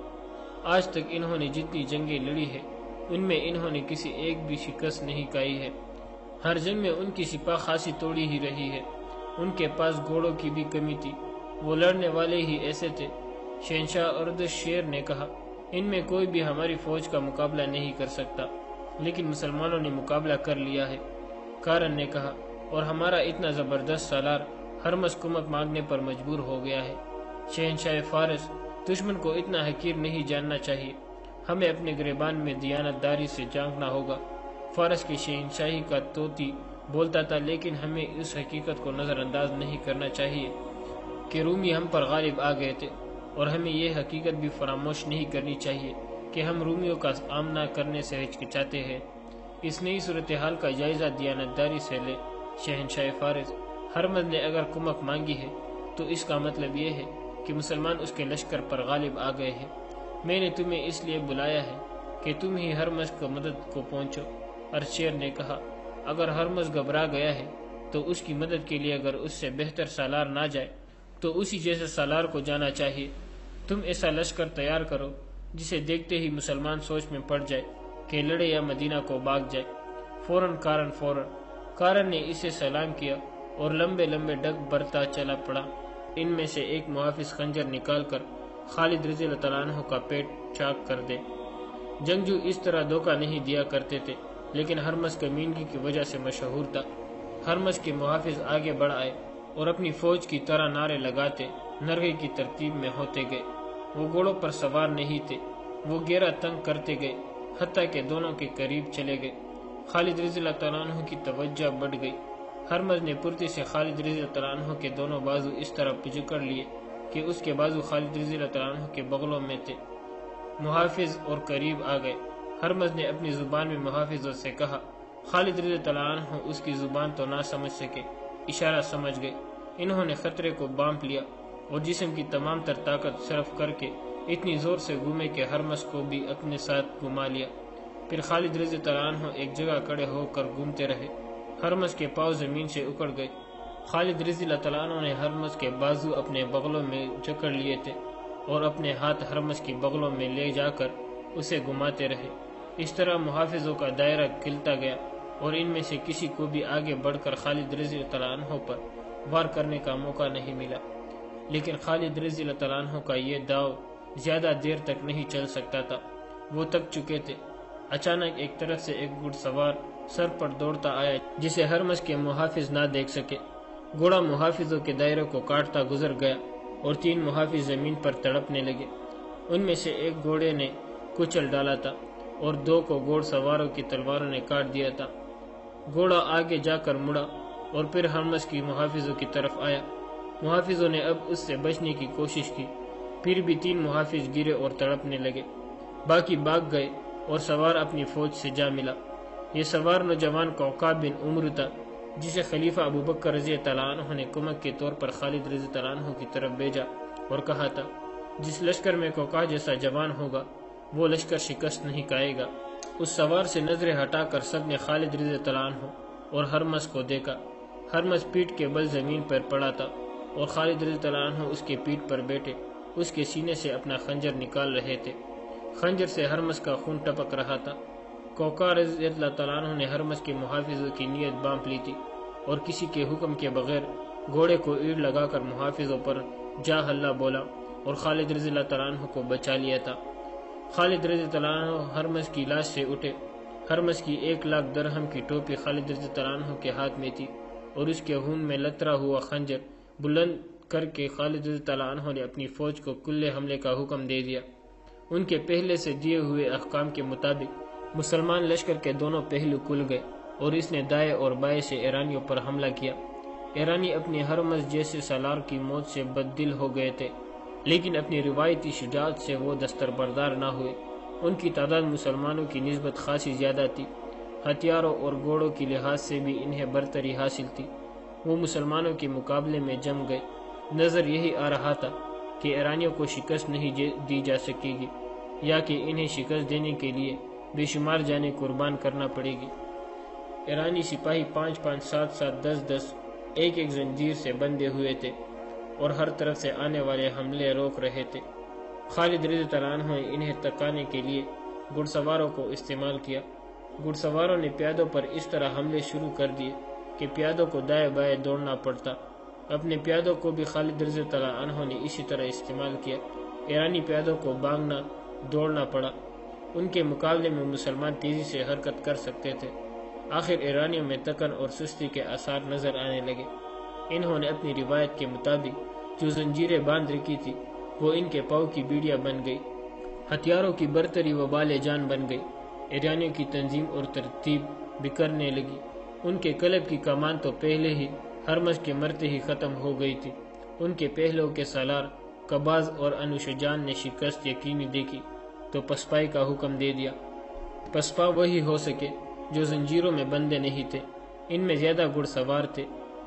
آج تک انہوں نے جتنی جنگیں لڑی ہے ان میں انہوں نے کسی ایک بھی شکست نہیں کھائی ہے۔ ہر جنگ میں ان کی سپاہ خاصی توڑی ہی رہی ہے۔ ان کے پاس گھوڑوں کی بھی کمی تھی، وہ لڑنے والے ہی ایسے تھے۔ شہنشاہ اردشیر نے کہا، ان میں کوئی بھی ہماری فوج کا مقابلہ نہیں کر سکتا۔ لیکن مسلمانوں نے مقابلہ کر لیا ہے۔ کارن نے کہا، اور ہمارا اتنا زبردست سالار ہرمز کمک مانگنے پر مجبور ہو گیا ہے۔ شہنشاہ فارس، دشمن کو اتنا حقیر نہیں جاننا چاہیے، ہمیں اپنے گریبان میں دیانت داری سے جھانکنا ہوگا۔ فارس کی شہنشاہی کا طوطی بولتا تھا، لیکن ہمیں اس حقیقت کو نظر انداز نہیں کرنا چاہیے کہ رومی ہم پر غالب آ گئے تھے، اور ہمیں یہ حقیقت بھی فراموش نہیں کرنی چاہیے کہ ہم رومیوں کا سامنا کرنے سے ہچکچاتے ہیں۔ اس نئی صورتحال کا جائزہ دیانتداری سے لے۔ شہنشاہ فارس، ہرمز نے اگر کمک مانگی ہے تو اس کا مطلب یہ ہے کہ مسلمان اس کے لشکر پر غالب آ گئے ہیں۔ میں نے تمہیں اس لیے بلایا ہے کہ تم ہی ہرمز کو مدد کو پہنچو۔ ارشیر نے کہا، اگر ہرمز گھبرا گیا ہے تو اس کی مدد کے لیے اگر اس سے بہتر سالار نہ جائے تو اسی جیسے سالار کو جانا چاہیے۔ تم ایسا لشکر تیار کرو جسے دیکھتے ہی مسلمان سوچ میں پڑ جائے کہ لڑے یا مدینہ کو بھاگ جائے۔ کارن نے اسے سلام کیا اور لمبے لمبے ڈگ برتا چلا پڑا۔ ان میں سے ایک محافظ خنجر نکال کر خالد رضی اللہ تعالیٰ عنہ کا پیٹ چاک کر دے۔ جنگجو اس طرح دھوکہ نہیں دیا کرتے تھے، لیکن ہرمز کمینگی کی وجہ سے مشہور تھا۔ ہرمز کے محافظ آگے بڑھ آئے اور اپنی فوج کی طرح نعرے لگاتے نرغے کی ترتیب میں ہوتے گئے۔ وہ گھوڑوں پر سوار نہیں تھے، وہ گھیرا تنگ کرتے گئے حتیٰ کہ دونوں کے قریب چلے گئے۔ خالد رضی اللہ تعالیٰ عنہ کی توجہ بڑھ گئی۔ ہرمز نے پھرتی سے خالد رضی اللہ تعالیٰ عنہ کے دونوں بازو اس طرح پچکڑ لیے کہ اس کے بازو خالد رضی اللہ تعالیٰ عنہ کے بغلوں میں تھے۔ محافظ اور قریب آ گئے۔ ہرمز نے اپنی زبان میں محافظوں سے کہا۔ خالد رضی اللہ تعالیٰ عنہ اس کی زبان تو نہ سمجھ سکے، اشارہ سمجھ گئے۔ انہوں نے خطرے کو بانپ لیا اور جسم کی تمام تر طاقت صرف کر کے اتنی زور سے گھومے کہ ہرمز کو بھی اپنے ساتھ گھما لیا۔ پھر خالد رضی اللہ عنہ ایک جگہ کھڑے ہو کر گھومتے رہے۔ ہرمز کے پاؤں زمین سے اکڑ گئے۔ خالد رضی اللہ عنہ نے ہرمز کے بازو اپنے بغلوں میں جکڑ لیے تھے اور اپنے ہاتھ ہرمز کی بغلوں میں لے جا کر اسے گھماتے رہے۔ اس طرح محافظوں کا دائرہ کھلتا گیا اور ان میں سے کسی کو بھی آگے بڑھ کر خالد رضی اللہ عنہ پر وار کرنے کا موقع نہیں ملا۔ لیکن خالد رضی اللہ عنہ کا یہ داؤ زیادہ دیر تک نہیں چل سکتا تھا، وہ تک چکے تھے۔ اچانک ایک طرف سے ایک گھڑ سوار سر پر دوڑتا آیا جسے ہرمز کے محافظ نہ دیکھ سکے۔ گھوڑا محافظوں کے دائرے کو کاٹتا گزر گیا اور 3 محافظ زمین پر تڑپنے لگے۔ ان میں سے ایک گھوڑے نے کچل ڈالا تھا اور 2 کو گھوڑ سواروں کی تلواروں نے کاٹ دیا تھا۔ گھوڑا آگے جا کر مڑا اور پھر ہرمز کی محافظوں کی طرف آیا۔ محافظوں نے اب اس سے بچنے کی کوشش کی، پھر بھی 3 محافظ گرے اور تڑپنے لگے۔ باقی بھاگ گئے اور سوار اپنی فوج سے جا ملا۔ یہ سوار نوجوان کوکاب بن عمر تھا، جسے خلیفہ ابوبکر رضی اللہ عنہ نے کمک کے طور پر خالد رضی اللہ عنہ کی طرف بھیجا اور کہا تھا، جس لشکر میں کوکا جیسا جوان ہوگا وہ لشکر شکست نہیں کھائے گا۔ اس سوار سے نظریں ہٹا کر سب نے خالد رضی اللہ عنہ اور ہرمز کو دیکھا۔ ہرمز پیٹھ کے بل زمین پر پڑا تھا اور خالد رضی اللہ عنہ اس کے پیٹھ پر بیٹھے اس کے سینے سے اپنا خنجر نکال رہے تھے۔ خنجر سے ہرمز کا خون ٹپک رہا تھا۔ کوکا رضی اللہ عنہ نے ہرمز کے محافظوں کی نیت بانپ لی تھی اور کسی کے حکم کے بغیر گھوڑے کو ایڑ لگا کر محافظوں پر جا حلہ بولا اور خالد رضی اللہ عنہ کو بچا لیا تھا۔ خالد رضی اللہ عنہ ہرمز کی لاش سے اٹھے۔ ہرمز کی 1,00,000 درہم کی ٹوپی خالد رضی اللہ عنہ کے ہاتھ میں تھی اور اس کے خون میں لترا ہوا خنجر بلند کر کے خالد رضی اللہ عنہ نے اپنی فوج کو کلے حملے کا حکم دے دیا۔ ان کے پہلے سے دیے ہوئے احکام کے مطابق مسلمان لشکر کے دونوں پہلو کھل گئے اور اس نے دائیں اور بائیں سے ایرانیوں پر حملہ کیا۔ ایرانی اپنی ہرمز جیسے سالار کی موت سے بددل ہو گئے تھے، لیکن اپنی روایتی شجاعت سے وہ دستبردار نہ ہوئے۔ ان کی تعداد مسلمانوں کی نسبت خاصی زیادہ تھی، ہتھیاروں اور گھوڑوں کی لحاظ سے بھی انہیں برتری حاصل تھی۔ وہ مسلمانوں کے مقابلے میں جم گئے۔ نظر یہی آ رہا تھا کہ ایرانیوں کو شکست نہیں دی جا سکے گی، یا کہ انہیں شکست دینے کے لیے بے شمار جانیں قربان کرنا پڑے گی۔ ایرانی سپاہی 5-5، 7-7، 10-10 ایک زنجیر سے بندھے ہوئے تھے اور ہر طرف سے آنے والے حملے روک رہے تھے۔ خالد رضی اللہ عنہ نے انہیں تکانے کے لیے گھڑ سواروں کو استعمال کیا۔ گھڑ سواروں نے پیادوں پر اس طرح حملے شروع کر دیے کہ پیادوں کو دائیں بائیں دوڑنا پڑتا۔ اپنے پیادوں کو بھی خالد رضی اللہ عنہ نے اسی طرح استعمال کیا۔ ایرانی پیادوں کو بھاگنا دوڑنا پڑا۔ ان کے مقابلے میں مسلمان تیزی سے حرکت کر سکتے تھے۔ آخر ایرانیوں میں تکن اور سستی کے آثار نظر آنے لگے۔ انہوں نے اپنی روایت کے مطابق جو زنجیریں باندھ رکھی تھی وہ ان کے پاؤں کی بیڑیاں بن گئی۔ ہتھیاروں کی برتری و بال جان بن گئی۔ ایرانیوں کی تنظیم اور ترتیب بکھرنے لگی۔ ان کے قلب کی کمان تو پہلے ہی ہرمز کے مرتے ہی ختم ہو گئی تھی۔ ان کے پہلوؤں کے سالار قباز اور انوشجان نے شکست یقینی دیکھی تو پسپائی کا حکم دے دیا۔ پسپا وہی ہو سکے جو زنجیروں میں بندے نہیں تھے۔ ان میں زیادہ گھڑ سوار تھے۔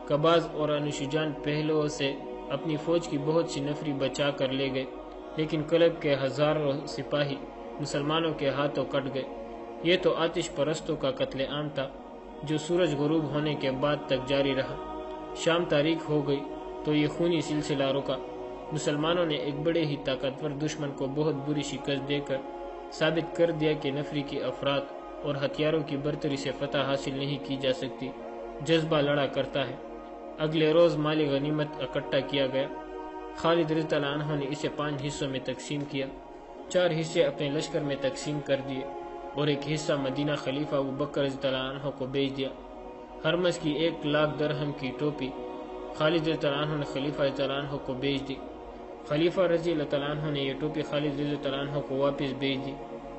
قباز اور انوشجان پہلوؤں سے اپنی فوج کی بہت سی نفری بچا کر لے گئے، لیکن قلب کے ہزاروں سپاہی مسلمانوں کے ہاتھوں کٹ گئے۔ یہ تو آتش پرستوں کا قتل عام تھا جو سورج غروب ہونے کے بعد تک جاری رہا۔ شام تاریک ہو گئی تو یہ خونی سلسلہ رکا۔ مسلمانوں نے ایک بڑے ہی طاقتور دشمن کو بہت بری شکست دے کر ثابت کر دیا کہ نفری کی افراد اور ہتھیاروں کی برتری سے فتح حاصل نہیں کی جا سکتی، جذبہ لڑا کرتا ہے۔ اگلے روز مال غنیمت اکٹھا کیا گیا۔ خالد رضی اللہ عنہ نے اسے 5 حصوں میں تقسیم کیا۔ 4 حصے اپنے لشکر میں تقسیم کر دیے اور ایک حصہ مدینہ خلیفہ ابوبکر رضی اللہ عنہ کو بھیج دیا۔ ہرمز کی 1,00,000 درہم کی ٹوپی خالد رضی اللہ عنہ نے خلیفہ رضی اللہ عنہ کو بھیج دی۔ خلیفہ رضی اللہ عنہ نے یہ ٹوپی خالد رضی اللہ عنہ کو واپس بھیج دی،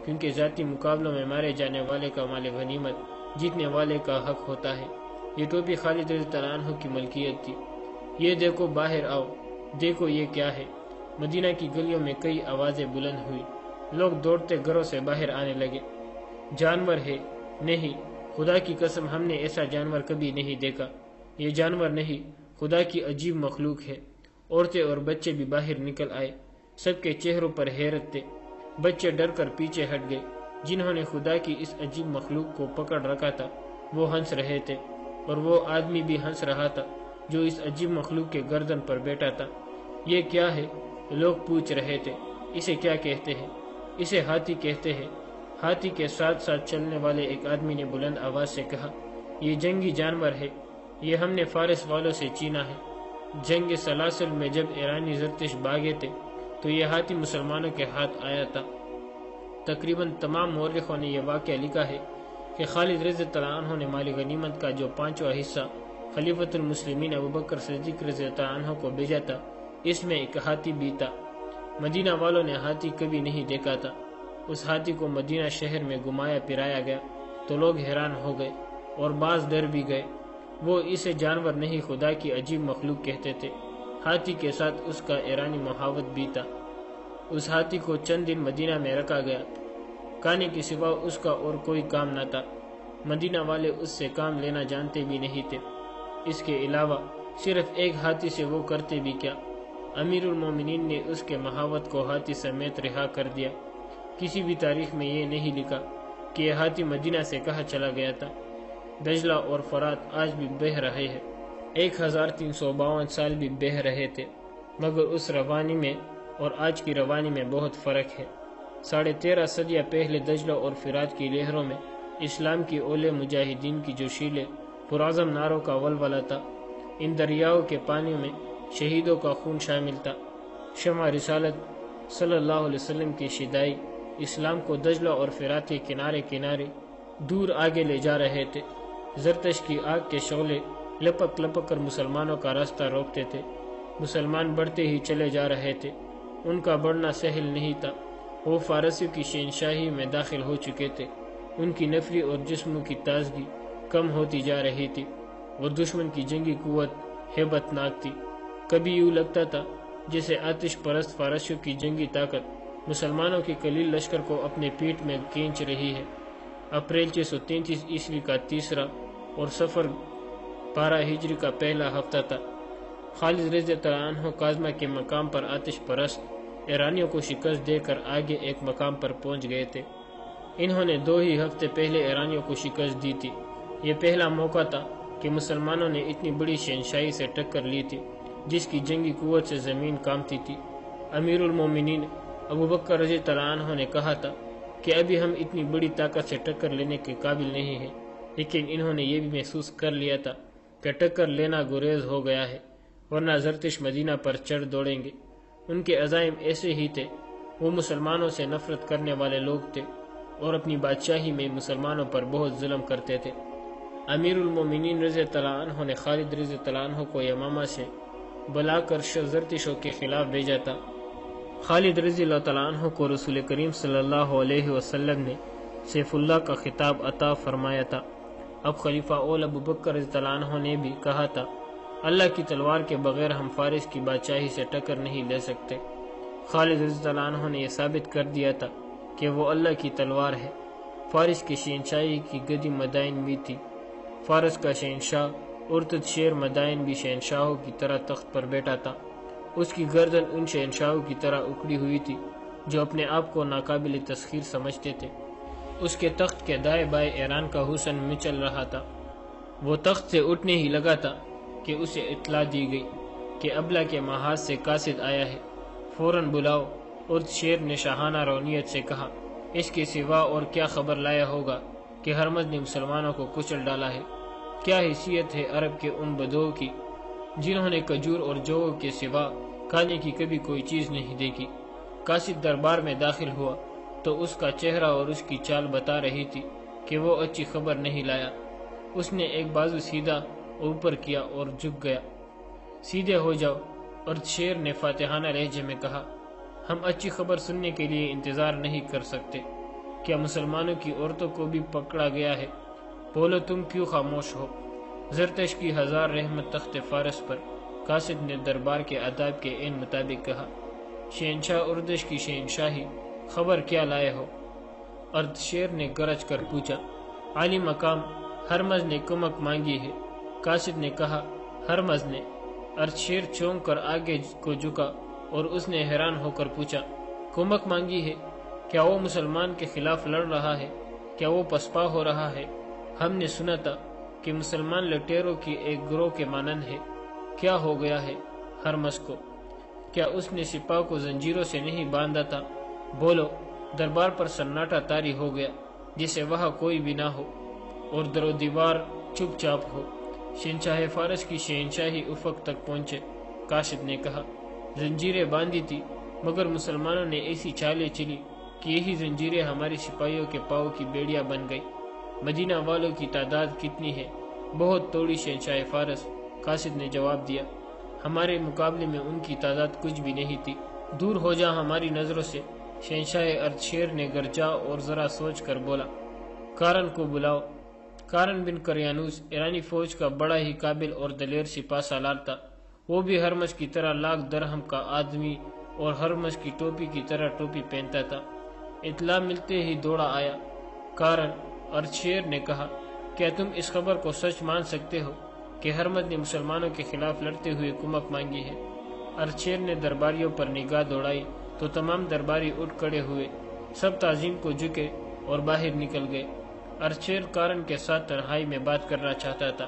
کیونکہ ذاتی مقابلوں میں مارے جانے والے کا مال غنیمت جیتنے والے کا حق ہوتا ہے۔ یہ ٹوپی خالد رضی اللہ عنہ کی ملکیت تھی۔ یہ دیکھو، باہر آؤ، دیکھو یہ کیا ہے۔ مدینہ کی گلیوں میں کئی آوازیں بلند ہوئی۔ لوگ دوڑتے گھروں سے باہر آنے لگے۔ جانور ہے؟ نہیں، خدا کی قسم ہم نے ایسا جانور کبھی نہیں دیکھا۔ یہ جانور نہیں، خدا کی عجیب مخلوق ہے۔ عورتیں اور بچے بھی باہر نکل آئے۔ سب کے چہروں پر حیرت تھے۔ بچے ڈر کر پیچھے ہٹ گئے۔ جنہوں نے خدا کی اس عجیب مخلوق کو پکڑ رکھا تھا وہ ہنس رہے تھے، اور وہ آدمی بھی ہنس رہا تھا جو اس عجیب مخلوق کے گردن پر بیٹھا تھا۔ یہ کیا ہے؟ لوگ پوچھ رہے تھے۔ اسے کیا کہتے ہیں؟ اسے ہاتھی کہتے ہیں۔ ہاتھی کے ساتھ ساتھ چلنے والے ایک آدمی نے بلند آواز سے کہا، یہ جنگی جانور ہے، یہ ہم نے فارس والوں سے چینا ہے۔ جنگ سلاسل میں جب ایرانی زرتش بھاگے تھے تو یہ ہاتھی مسلمانوں کے ہاتھ آیا تھا۔ تقریباً تمام مورخوں نے یہ واقعہ لکھا ہے کہ خالد رضی اللہ عنہ نے مال غنیمت کا جو 5واں حصہ خلیفۃ المسلمین ابوبکر صدیق رضی اللہ عنہ کو بھیجا تھا، اس میں ایک ہاتھی بھی تھا۔ مدینہ والوں نے ہاتھی کبھی نہیں دیکھا تھا۔ اس ہاتھی کو مدینہ شہر میں گھمایا پھرایا گیا تو لوگ حیران ہو گئے اور بعض ڈر بھی گئے۔ وہ اسے جانور نہیں، خدا کی عجیب مخلوق کہتے تھے۔ ہاتھی کے ساتھ اس کا ایرانی محاوت بھی تھا۔ اس ہاتھی کو چند دن مدینہ میں رکھا گیا۔ کھانے کے سوا اس کا اور کوئی کام نہ تھا۔ مدینہ والے اس سے کام لینا جانتے بھی نہیں تھے۔ اس کے علاوہ صرف ایک ہاتھی سے وہ کرتے بھی کیا؟ امیر المومنین نے اس کے محاوت کو ہاتھی سمیت رہا کر دیا۔ کسی بھی تاریخ میں یہ نہیں لکھا کہ یہ ہاتھی مدینہ سے کہاں چلا گیا تھا۔ دجلہ اور فرات آج بھی بہہ رہے ہیں۔ 1352 سال بھی بہہ رہے تھے، مگر اس روانی میں اور آج کی روانی میں بہت فرق ہے۔ 13.5 صدیاں پہلے دجلہ اور فرات کی لہروں میں اسلام کی اولے مجاہدین کی جوشیلے پرعزم نعروں کا ولولہ تھا۔ ان دریاؤں کے پانیوں میں شہیدوں کا خون شامل تھا۔ شمع رسالت صلی اللہ علیہ وسلم کی شیدائی اسلام کو دجلہ اور فرات کے کنارے کنارے دور آگے لے جا رہے تھے۔ زرتش کی آگ کے شعلے لپک لپک کر مسلمانوں کا راستہ روکتے تھے۔ مسلمان بڑھتے ہی چلے جا رہے تھے۔ ان کا بڑھنا سہل نہیں تھا۔ وہ فارسیوں کی شہنشاہی میں داخل ہو چکے تھے۔ ان کی نفری اور جسموں کی تازگی کم ہوتی جا رہی تھی اور دشمن کی جنگی قوت ہیبت ناک تھی۔ کبھی یوں لگتا تھا جیسے آتش پرست فارسیوں کی جنگی طاقت مسلمانوں کے قلیل لشکر کو اپنے پیٹ میں کھینچ رہی ہے۔ اپریل 633 عیسوی کا 3 اور صفر 12 ہجری کا پہلا ہفتہ تھا۔ خالد رضی اللہ عنہ کاظمہ کے مقام پر آتش پرست ایرانیوں کو شکست دے کر آگے ایک مقام پر پہنچ گئے تھے۔ انہوں نے 2 ہی ہفتے پہلے ایرانیوں کو شکست دی تھی۔ یہ پہلا موقع تھا کہ مسلمانوں نے اتنی بڑی شہنشاہی سے ٹکر لی تھی جس کی جنگی قوت سے زمین کانپتی تھی۔ امیر المومنین ابوبکر رضی اللہ عنہ نے کہا تھا کہ ابھی ہم اتنی بڑی طاقت سے ٹکر لینے کے قابل نہیں ہیں، لیکن انہوں نے یہ بھی محسوس کر لیا تھا کہ ٹکر لینا گریز ہو گیا ہے، ورنہ زرتش مدینہ پر چڑھ دوڑیں گے۔ ان کے عزائم ایسے ہی تھے۔ وہ مسلمانوں سے نفرت کرنے والے لوگ تھے۔ اور اپنی بادشاہی میں مسلمانوں پر بہت ظلم کرتے تھے۔ امیر المومنین رضی اللہ عنہ نے خالد رضی اللہ عنہ کو یمامہ سے بلا کر زرتشوں کے خلاف بھیجا تھا۔ خالد رضی اللہ تعالیٰ عنہ کو رسول کریم صلی اللہ علیہ وسلم نے سیف اللہ کا خطاب عطا فرمایا تھا۔ اب خلیفہ اول ابو بکر رضی اللہ عنہ نے بھی کہا تھا، اللہ کی تلوار کے بغیر ہم فارس کی بادشاہی سے ٹکر نہیں لے سکتے۔ خالد رضی اللہ عنہ نے یہ ثابت کر دیا تھا کہ وہ اللہ کی تلوار ہے۔ فارس کی شہنشاہی کی گدی مدائن میں تھی۔ فارس کا شہنشاہ ارتد شیر مدائن بھی شہنشاہوں کی طرح تخت پر بیٹھا تھا۔ اس کی گردن ان شہنشاہوں کی طرح اکڑی ہوئی تھی جو اپنے آپ کو ناقابل تسخیر سمجھتے تھے۔ اس کے تخت کے دائیں بائیں ایران کا حسن مچل رہا تھا۔ وہ تخت سے اٹھنے ہی لگا تھا کہ اسے اطلاع دی گئی کہ ابلا کے محاذ سے قاصد آیا ہے، فوراً بلاؤ۔ ارد شیر نے شاہانہ رونیت سے کہا، اس کے سوا اور کیا خبر لایا ہوگا کہ ہرمز نے مسلمانوں کو کچل ڈالا ہے؟ کیا حیثیت ہے عرب کے ان بدوؤں کی جنہوں نے کھجور اور جو کے سوا کھانے کی کبھی کوئی چیز نہیں دیکھی؟ قاصد دربار میں داخل ہوا تو اس کا چہرہ اور اس کی چال بتا رہی تھی کہ وہ اچھی خبر نہیں لایا۔ اس نے ایک بازو سیدھا اوپر کیا اور جھک گیا۔ سیدھے ہو جاؤ، ارد شیر نے فاتحانہ لہجے میں کہا، ہم اچھی خبر سننے کے لیے انتظار نہیں کر سکتے۔ کیا مسلمانوں کی عورتوں کو بھی پکڑا گیا ہے؟ بولو، تم کیوں خاموش ہو؟ زرتش کی ہزار رحمت تخت فارس پر۔ قاصد نے دربار کے آداب کے عین مطابق کہا، شہنشاہ اردش کی شہنشاہی، خبر کیا لائے ہو؟ ارد شیر نے گرج کر پوچھا، عالی مقام ہرمز نے کمک مانگی ہے۔ قاصد نے کہا، ہرمز نے؟ ارد شیر چونک کر آگے کو جھکا اور اس نے حیران ہو کر پوچھا، کمک مانگی ہے؟ کیا وہ مسلمان کے خلاف لڑ رہا ہے؟ کیا وہ پسپا ہو رہا ہے؟ ہم نے سنا تھا کہ مسلمان لٹیروں کی ایک گروہ کے مانند ہے۔ کیا ہو گیا ہے ہرمز کو؟ کیا اس نے سپاہ کو زنجیروں سے نہیں باندھا تھا؟ بولو۔ دربار پر سناٹا طاری ہو گیا جسے وہاں کوئی بھی نہ ہو اور در و دیوار چپ چاپ ہو۔ شہنشاہ فارس کی شہنشاہی افق تک پہنچے۔ قاصد نے کہا، زنجیریں باندھی تھی مگر مسلمانوں نے ایسی چالیں چلی کہ یہی زنجیریں ہماری سپاہیوں کے پاؤں کی بیڑیاں بن گئی۔ مدینہ والوں کی تعداد کتنی ہے؟ بہت توڑی شہنشاہ فارس، قاصد نے جواب دیا، ہمارے مقابلے میں ان کی تعداد کچھ بھی نہیں تھی۔ دور ہو جا ہماری نظروں سے۔ شہنشاہ اردشیر نے گرجا اور ذرا سوچ کر بولا، کارن کو بلاؤ۔ کارن بن کریانوس ایرانی فوج کا بڑا ہی قابل اور دلیر سپاہ سالار تھا۔ وہ بھی ہرمز کی طرح لاکھ درہم کا آدمی اور ہرمز کی ٹوپی کی طرح ٹوپی پہنتا تھا۔ اطلاع ملتے ہی دوڑا آیا۔ کارن، اردشیر نے کہا، کیا تم اس خبر کو سچ مان سکتے ہو کہ ہرمز نے مسلمانوں کے خلاف لڑتے ہوئے کمک مانگی ہے؟ اردشیر نے درباریوں پر نگاہ دوڑائی تو تمام درباری اٹھ کھڑے ہوئے، سب تعظیم کو جھکے اور باہر نکل گئے۔ اردشیر کارن کے ساتھ تنہائی میں بات کرنا چاہتا تھا۔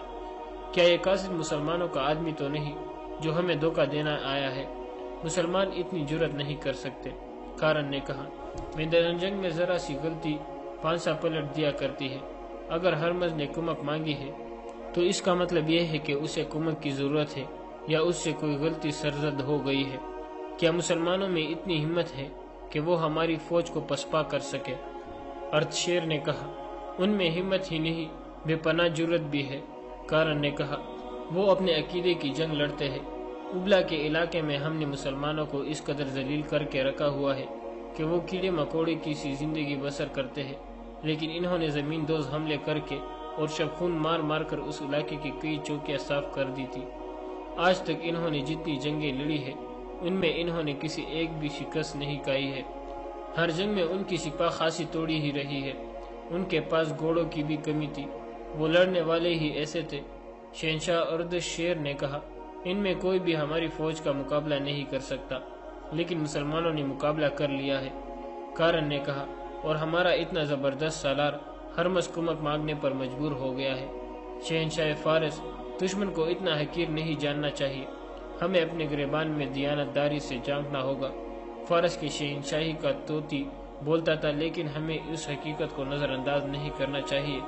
کیا یہ قاصد مسلمانوں کا آدمی تو نہیں جو ہمیں دھوکہ دینا آیا ہے؟ مسلمان اتنی جرت نہیں کر سکتے۔ کارن نے کہا، میدان جنگ میں ذرا سی غلطی پانسا پلٹ دیا کرتی ہے۔ اگر ہرمز نے کمک مانگی ہے تو اس کا مطلب یہ ہے کہ اسے کمک کی ضرورت ہے یا اس سے کوئی غلطی سرزد ہو گئی ہے۔ کیا مسلمانوں میں اتنی ہمت ہے کہ وہ ہماری فوج کو پسپا کر سکے؟ اردشیر نے کہا، ان میں ہمت ہی نہیں، بے پناہ جرت بھی ہے۔ کارن نے کہا، وہ اپنے عقیدے کی جنگ لڑتے ہیں۔ ابلا کے علاقے میں ہم نے مسلمانوں کو اس قدر ذلیل کر کے رکھا ہوا ہے کہ وہ کیڑے مکوڑے کی سی زندگی بسر کرتے ہیں، لیکن انہوں نے زمین دوز حملے کر کے اور شب خون مار مار کر اس علاقے کی کئی چوکیاں صاف کر دی تھی۔ آج تک انہوں نے جتنی جنگیں لڑی ہیں ان میں انہوں نے کسی ایک بھی شکست نہیں کھائی ہے۔ ہر جنگ میں ان کی سپاہ خاصی توڑی ہی رہی ہے۔ ان کے پاس گھوڑوں کی بھی کمی تھی، وہ لڑنے والے ہی ایسے تھے۔ شہنشاہ اردشیر نے کہا، ان میں کوئی بھی ہماری فوج کا مقابلہ نہیں کر سکتا، لیکن مسلمانوں نے مقابلہ کر لیا ہے۔ کارن نے کہا، اور ہمارا اتنا زبردست سالار ہرمز کمک مانگنے پر مجبور ہو گیا ہے۔ شہنشاہ فارس، دشمن کو اتنا حقیر نہیں جاننا چاہیے۔ ہمیں اپنے گریبان میں دیانت داری سے جھانکنا ہوگا۔ فارس کی شہنشاہی کا طوطی بولتا تھا، لیکن ہمیں اس حقیقت کو نظر انداز نہیں کرنا چاہیے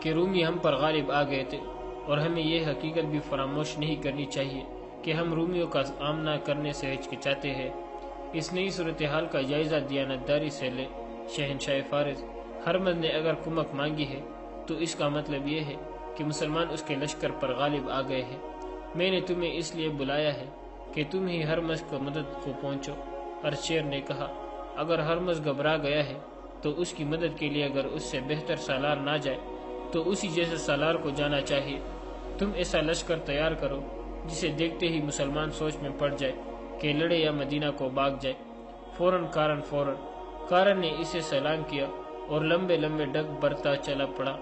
کہ رومی ہم پر غالب آ گئے تھے، اور ہمیں یہ حقیقت بھی فراموش نہیں کرنی چاہیے کہ ہم رومیوں کا سامنا کرنے سے ہچکچاتے ہیں۔ اس نئی صورتحال کا جائزہ دیانت داری سے لے۔ شہنشاہ فارس، ہرمز نے اگر کمک مانگی ہے تو اس کا مطلب یہ ہے کہ مسلمان اس کے لشکر پر غالب آ گئے ہیں۔ میں نے تمہیں اس لیے بلایا ہے کہ تم ہی ہرمز کو مدد کو پہنچو۔ ارشیر نے کہا، اگر ہرمز گھبرا گیا ہے تو اس کی مدد کے لیے اگر اس سے بہتر سالار نہ جائے تو اسی جیسے سالار کو جانا چاہیے۔ تم ایسا لشکر تیار کرو جسے دیکھتے ہی مسلمان سوچ میں پڑ جائے کہ لڑے یا مدینہ کو بھاگ جائے۔ فوراً کارن نے اسے سلام کیا اور لمبے لمبے ڈگ برتا چلا پڑا۔